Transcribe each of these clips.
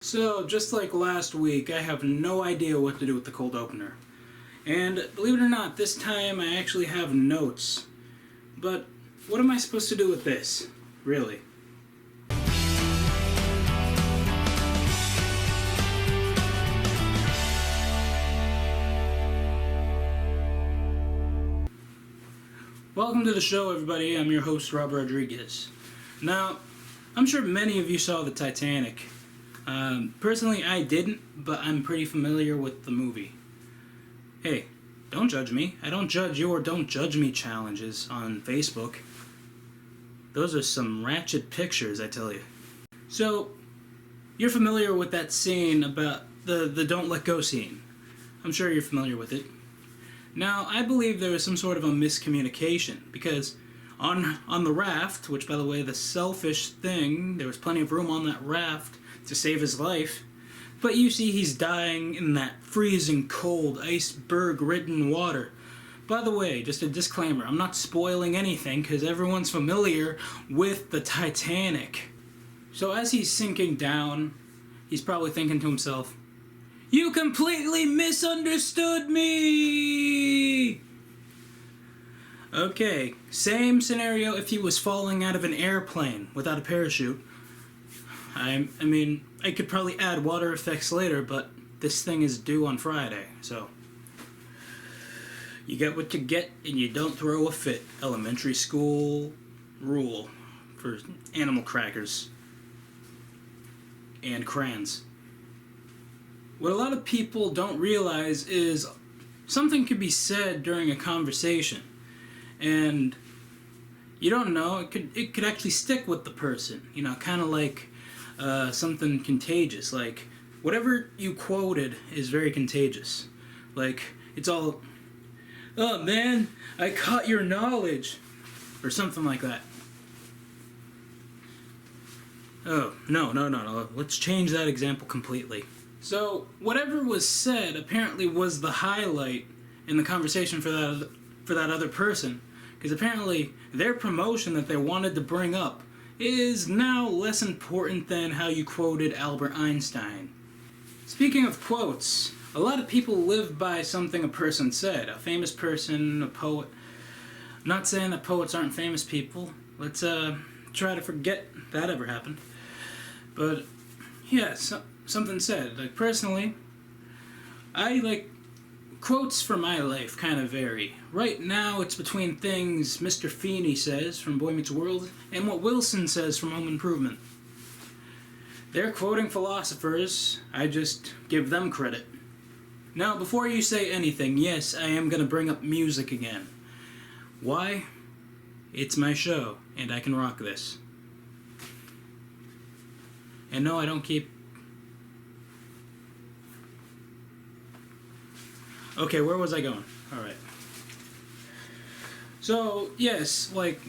So, just like last week, I have no idea what to do with the cold opener. And believe it or not, this time I actually have notes. But what am I supposed to do with this? Really? Welcome to the show, everybody. I'm your host, Rob Rodriguez. Now, I'm sure many of you saw the Titanic. Personally, I didn't, but I'm pretty familiar with the movie. Hey, don't judge me. I don't judge your Don't Judge Me challenges on Facebook. Those are some ratchet pictures, I tell you. So, you're familiar with that scene about the Don't Let Go scene. I'm sure you're familiar with it. Now, I believe there was some sort of a miscommunication, because on the raft, which, by the way, the selfish thing, there was plenty of room on that raft to save his life, but you see he's dying in that freezing cold, iceberg-ridden water. By the way, just a disclaimer, I'm not spoiling anything because everyone's familiar with the Titanic. So as he's sinking down, he's probably thinking to himself, "You completely misunderstood me!" Okay, same scenario if he was falling out of an airplane without a parachute. I mean, I could probably add water effects later, but this thing is due on Friday, so you get what you get and you don't throw a fit. Elementary school rule for animal crackers and crayons. What a lot of people don't realize is something could be said during a conversation, and you don't know, it could actually stick with the person, you know, kind of like something contagious. Like, whatever you quoted is very contagious. Like, it's all, "Oh man, I caught your knowledge," or something like that. Oh, no, let's change that example completely. So, whatever was said apparently was the highlight in the conversation for that other person, because apparently their promotion that they wanted to bring up is now less important than how you quoted Albert Einstein. Speaking of quotes, a lot of people live by something a person said. A famous person, a poet. I'm not saying that poets aren't famous people. Let's try to forget that ever happened. But yeah, something said. Like, personally, I like quotes from my life kind of vary. Right now, it's between things Mr. Feeney says from Boy Meets World and what Wilson says from Home Improvement. They're quoting philosophers. I just give them credit. Now, before you say anything, yes, I am going to bring up music again. Why? It's my show, and I can rock this. And no, I don't keep... Okay, where was I going? Alright. So, yes, like,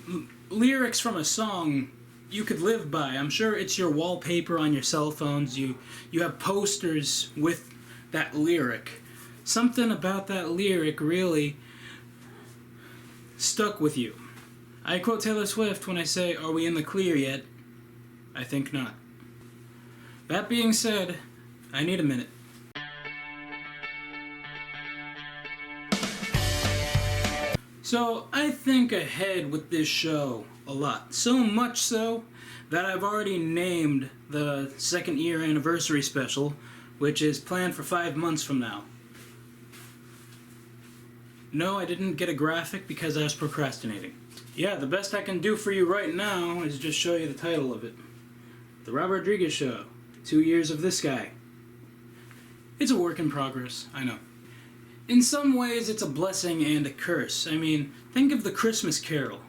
lyrics from a song you could live by. I'm sure it's your wallpaper on your cell phones. You have posters with that lyric. Something about that lyric really stuck with you. I quote Taylor Swift when I say, "Are we in the clear yet?" I think not. That being said, I need a minute. So, I think ahead with this show a lot. So much so that I've already named the second year anniversary special, which is planned for 5 months from now. No, I didn't get a graphic because I was procrastinating. Yeah, the best I can do for you right now is just show you the title of it. The Rob Rodriguez Show. 2 years of this guy. It's a work in progress, I know. In some ways, it's a blessing and a curse. I mean, think of the Christmas Carol.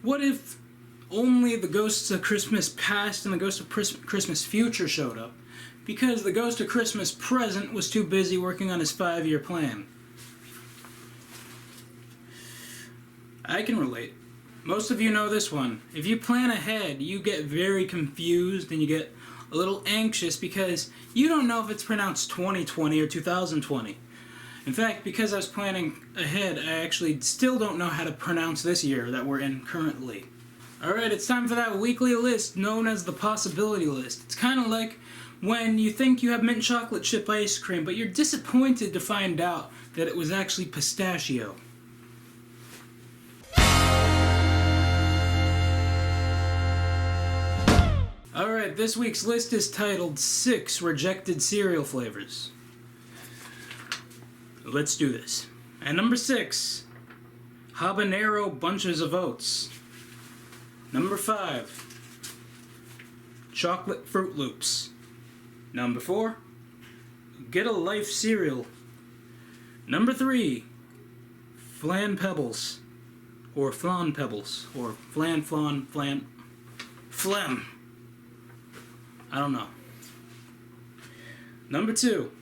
What if only the ghosts of Christmas past and the ghost of Christmas future showed up? Because the ghost of Christmas present was too busy working on his 5-year plan. I can relate. Most of you know this one. If you plan ahead, you get very confused and you get a little anxious because you don't know if it's pronounced 2020 or 2020. In fact, because I was planning ahead, I actually still don't know how to pronounce this year that we're in currently. Alright, it's time for that weekly list known as the possibility list. It's kind of like when you think you have mint chocolate chip ice cream, but you're disappointed to find out that it was actually pistachio. Alright, this week's list is titled 6 Rejected Cereal Flavors. Let's do this. At number 6, Habanero Bunches of Oats. Number 5, Chocolate Fruit Loops. Number 4, Get a Life Cereal. Number 3, Flan Pebbles. Or Flan Pebbles. Or Phlegm. I don't know. Number 2,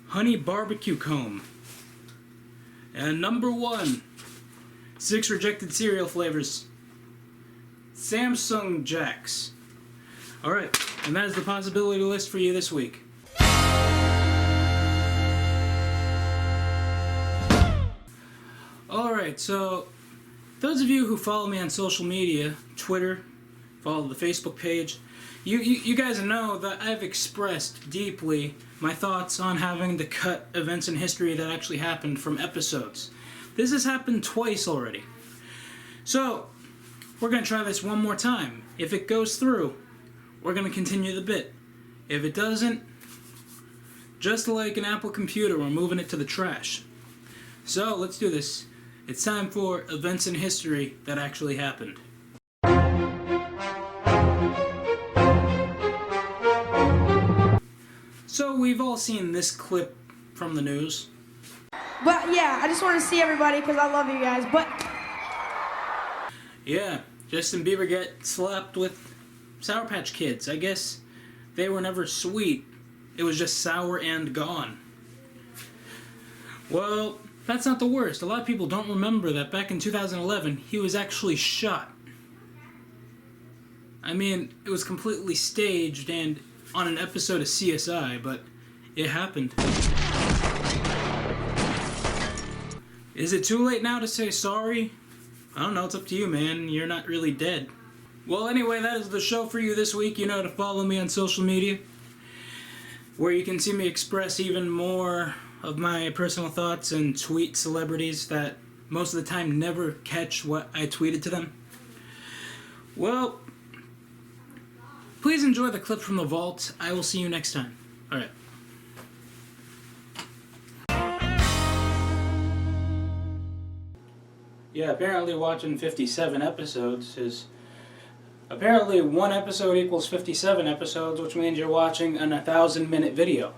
Honey Barbecue Comb. And number 1, 6 rejected cereal flavors, Samsung Jacks. Alright, and that is the possibility list for you this week. Alright, so those of you who follow me on social media, Twitter, follow the Facebook page, you guys know that I've expressed deeply my thoughts on having to cut events in history that actually happened from episodes. This has happened twice already. So, we're going to try this one more time. If it goes through, we're going to continue the bit. If it doesn't, just like an Apple computer, we're moving it to the trash. So, let's do this. It's time for events in history that actually happened. So we've all seen this clip from the news. But yeah, I just want to see everybody because I love you guys, but... Yeah, Justin Bieber get slapped with Sour Patch Kids. I guess they were never sweet. It was just sour and gone. Well, that's not the worst. A lot of people don't remember that back in 2011, he was actually shot. I mean, it was completely staged and on an episode of CSI, but it happened. Is it too late now to say sorry? I don't know, it's up to you, man. You're not really dead. Well, anyway, that is the show for you this week. You know to follow me on social media, where you can see me express even more of my personal thoughts and tweet celebrities that most of the time never catch what I tweeted to them. Well, please enjoy the clip from the vault. I will see you next time. Alright. Yeah, apparently watching 57 episodes is... Apparently one episode equals 57 episodes, which means you're watching an 1,000-minute video.